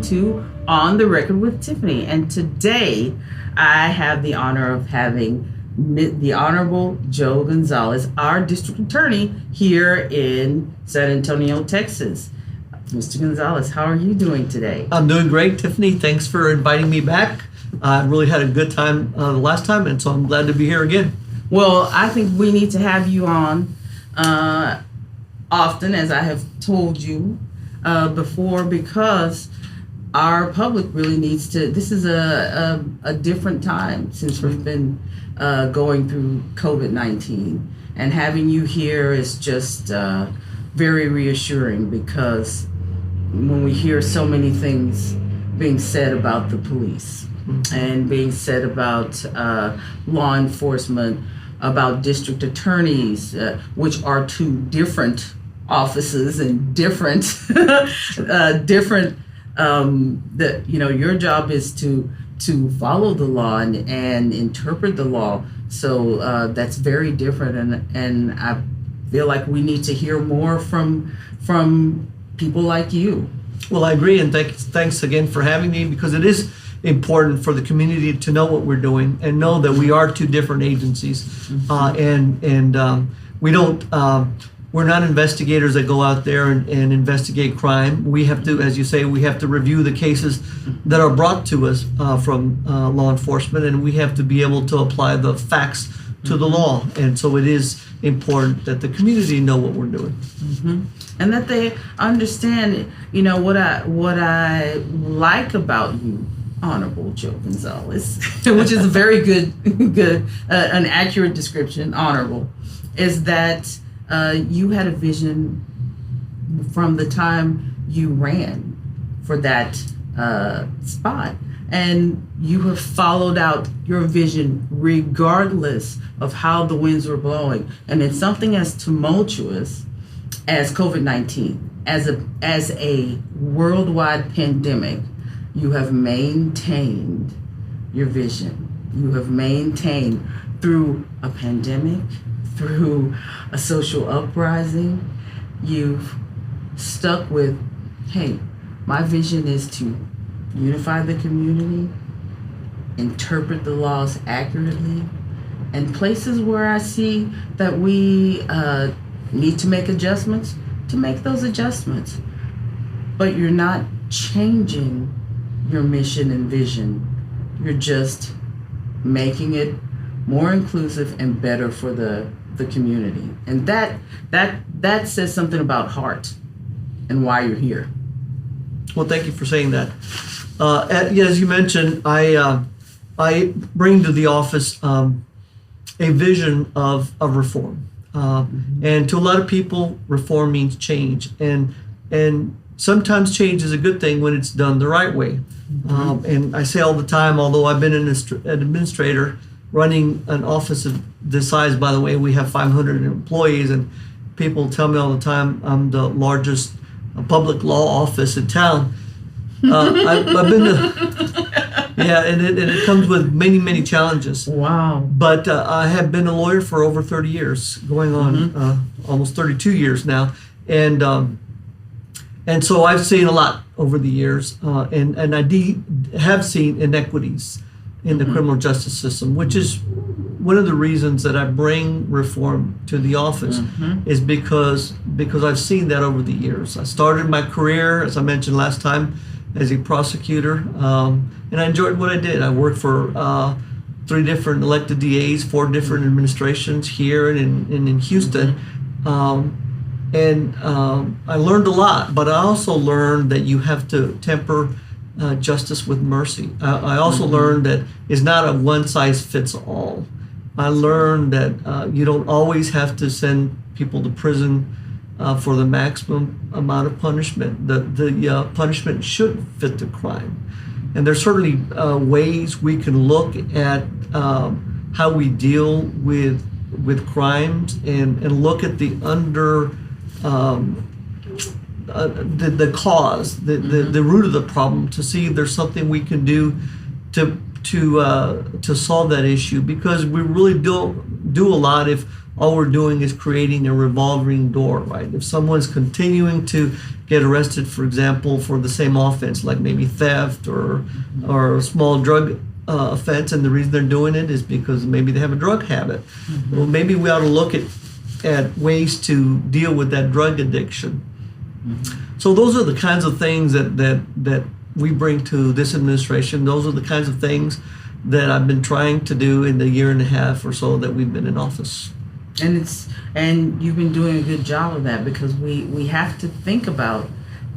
To On the Record with Tiffany, and today I have the honor of having the Honorable Joe Gonzales, our district attorney here in San Antonio, Texas. Mr. Gonzales, how are you doing today? I'm doing great, Tiffany. Thanks for inviting me back. I really had a good time the last time, and so I'm glad to be here again. Well, I think we need to have you on often, as I have told you before, because our public really needs to. This is a different time since we've been going through COVID-19, and having you here is just very reassuring, because when we hear so many things being said about the police and being said about law enforcement, about district attorneys, which are two different offices and different your job is to follow the law and interpret the law. So that's very different, and I feel like we need to hear more from people like you. Well, I agree, and thanks again for having me, because it is important for the community to know what we're doing and know that we are two different agencies, and we don't. We're not investigators that go out there and investigate crime. We have to, as you say, we have to review the cases that are brought to us from law enforcement, and we have to be able to apply the facts to the law. And so it is important that the community know what we're doing. And that they understand, what I like about you, Honorable Joe Gonzales, which is a very good, an accurate description, honorable, is that you had a vision from the time you ran for that spot, and you have followed out your vision regardless of how the winds were blowing. And it's something as tumultuous as COVID-19, as a worldwide pandemic. You have maintained your vision. You have maintained through a pandemic, through a social uprising. You've stuck with, hey, my vision is to unify the community, interpret the laws accurately, and places where I see that we need to make adjustments, to make those adjustments. But you're not changing your mission and vision. You're just making it more inclusive and better for the community. And that says something about heart and why you're here. Well, thank you for saying that. As you mentioned, I bring to the office a vision of reform. And to a lot of people, reform means change. And sometimes change is a good thing when it's done the right way. And I say all the time, although I've been an administrator, running an office of this size, by the way, we have 500 employees, and people tell me all the time I'm the largest public law office in town. I've been to, and it comes with many challenges. Wow. But I have been a lawyer for over 30 years, going on almost 32 years now, and so I've seen a lot over the years, and I have seen inequities in the criminal justice system, which is one of the reasons that I bring reform to the office, is because I've seen that over the years. I started my career, as I mentioned last time, as a prosecutor, and I enjoyed what I did. I worked for 3 different elected DAs, 4 different administrations here and in Houston, and I learned a lot, but I also learned that you have to temper justice with mercy. I also learned that it's not a one-size-fits-all. I learned that you don't always have to send people to prison for the maximum amount of punishment. The punishment should fit the crime. And there's certainly ways we can look at how we deal with crimes and look at the the cause, the root of the problem, to see if there's something we can do to to solve that issue, because we really don't do a lot if all we're doing is creating a revolving door, right? If someone's continuing to get arrested, for example, for the same offense, like maybe theft or a small drug offense, and the reason they're doing it is because maybe they have a drug habit. Well, maybe we ought to look at ways to deal with that drug addiction. So those are the kinds of things that we bring to this administration. Those are the kinds of things that I've been trying to do in the year and a half or so that we've been in office. And you've been doing a good job of that, because we have to think about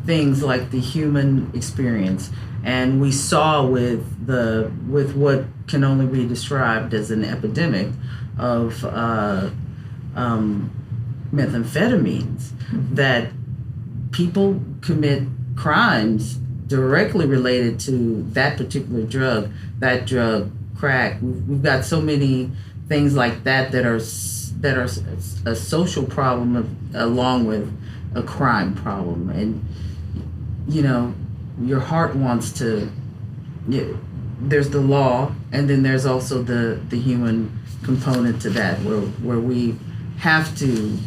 things like the human experience. And we saw with what can only be described as an epidemic of methamphetamines, that people commit crimes directly related to that particular drug, crack. We've got so many things like that are a social problem along with a crime problem. And your heart wants to, there's the law, and then there's also the human component to that, where we have to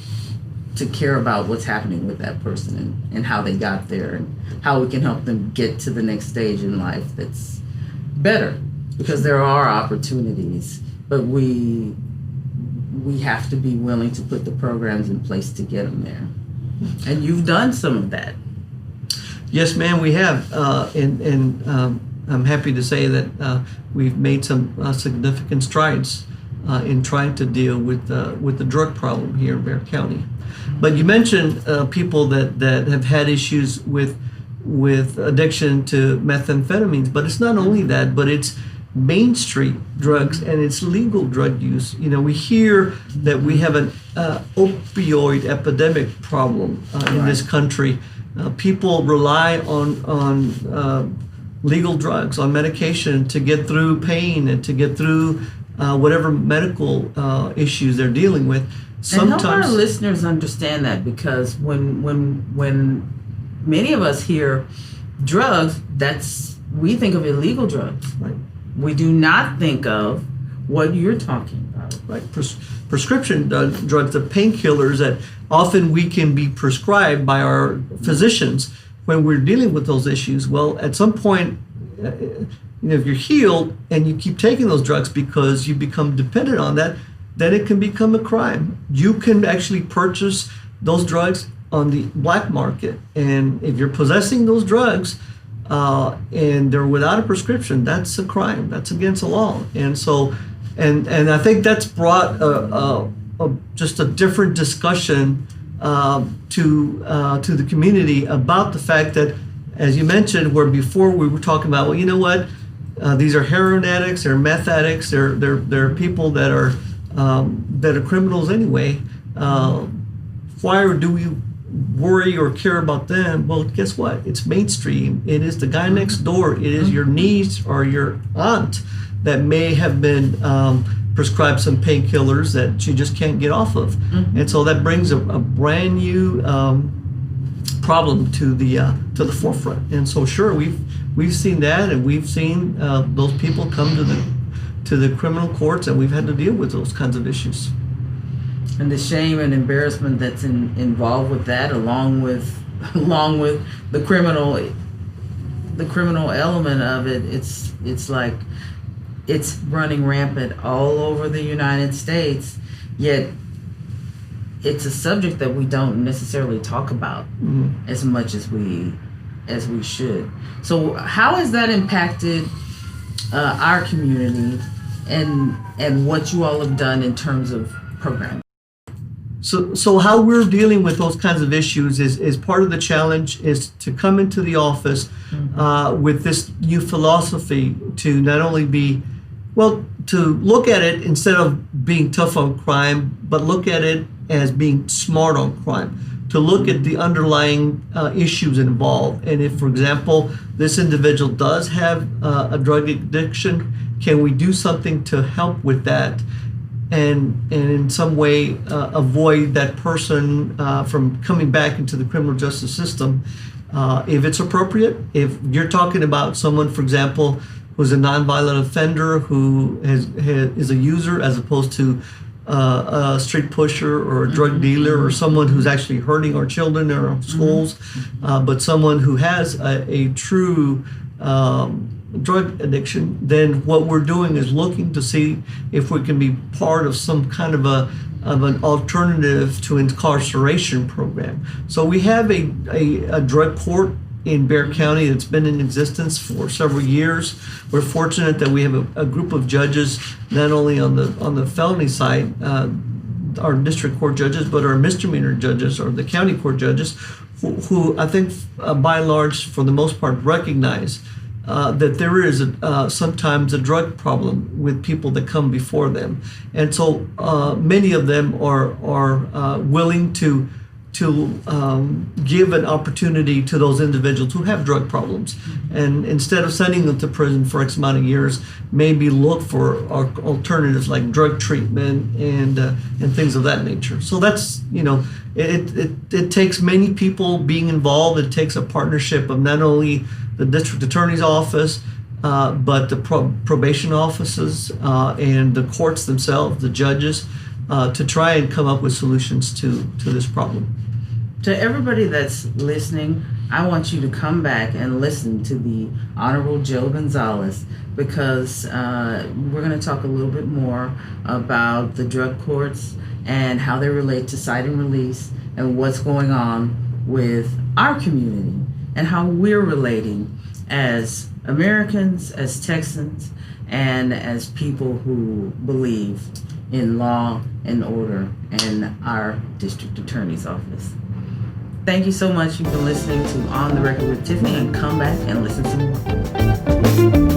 care about what's happening with that person and how they got there, and how we can help them get to the next stage in life that's better, because there are opportunities, but we have to be willing to put the programs in place to get them there. And you've done some of that. Yes, ma'am, we have, and I'm happy to say that we've made some significant strides in trying to deal with the drug problem here in Bexar County. But you mentioned people that have had issues with addiction to methamphetamines, but it's not only that, but it's Main Street drugs and it's legal drug use. We hear that we have an opioid epidemic problem in this country. People rely on legal drugs, on medication, to get through pain and to get through whatever medical issues they're dealing with. Sometimes, and help our listeners understand that, because when many of us hear drugs, we think of illegal drugs. Right. We do not think of what you're talking about. Right. Prescription drugs, the painkillers that often we can be prescribed by our physicians when we're dealing with those issues. Well, at some point, if you're healed and you keep taking those drugs because you become dependent on that, then it can become a crime. You can actually purchase those drugs on the black market, and if you're possessing those drugs and they're without a prescription, that's a crime. That's against the law. And so, and I think that's brought just a different discussion to the community about the fact that, as you mentioned, where before we were talking about, well, you know what, these are heroin addicts, they're meth addicts, they're people that are criminals anyway. Why do we worry or care about them? Well, guess what? It's mainstream. It is the guy next door. It is your niece or your aunt that may have been prescribed some painkillers that she just can't get off of. And so that brings a brand new problem to the forefront. And so sure, we've seen that, and we've seen those people come to the criminal courts, and we've had to deal with those kinds of issues. And the shame and embarrassment that's involved with that, along with the criminal element of it, it's like it's running rampant all over the United States. Yet it's a subject that we don't necessarily talk about as much as we should. So how has that impacted our community and what you all have done in terms of programming? So how we're dealing with those kinds of issues is part of the challenge is to come into the office with this new philosophy to not only to look at it instead of being tough on crime, but look at it as being smart on crime, to look at the underlying issues involved. And if, for example, this individual does have a drug addiction, can we do something to help with that? And in some way avoid that person from coming back into the criminal justice system. If it's appropriate, if you're talking about someone, for example, who's a nonviolent offender who is a user as opposed to a street pusher or a drug dealer or someone who's actually hurting our children in our schools, but someone who has a true drug addiction, then what we're doing is looking to see if we can be part of some kind of an alternative to incarceration program. So we have a drug court in Bexar County that's been in existence for several years. We're fortunate that we have a group of judges, not only on the felony side, our district court judges, but our misdemeanor judges or the county court judges, who I think by and large, for the most part, recognize that there is sometimes a drug problem with people that come before them, and so many of them are willing to give an opportunity to those individuals who have drug problems, and instead of sending them to prison for X amount of years, maybe look for alternatives like drug treatment and things of that nature. So that's, it takes many people being involved. It takes a partnership of not only the district attorney's office, but the probation offices and the courts themselves, the judges, to try and come up with solutions to this problem. To everybody that's listening, I want you to come back and listen to the Honorable Joe Gonzales, because we're going to talk a little bit more about the drug courts and how they relate to cite and release and what's going on with our community and how we're relating as Americans, as Texans, and as people who believe in law and order and our district attorney's office. Thank you so much. You've been listening to On the Record with Tiffany, and come back and listen some more.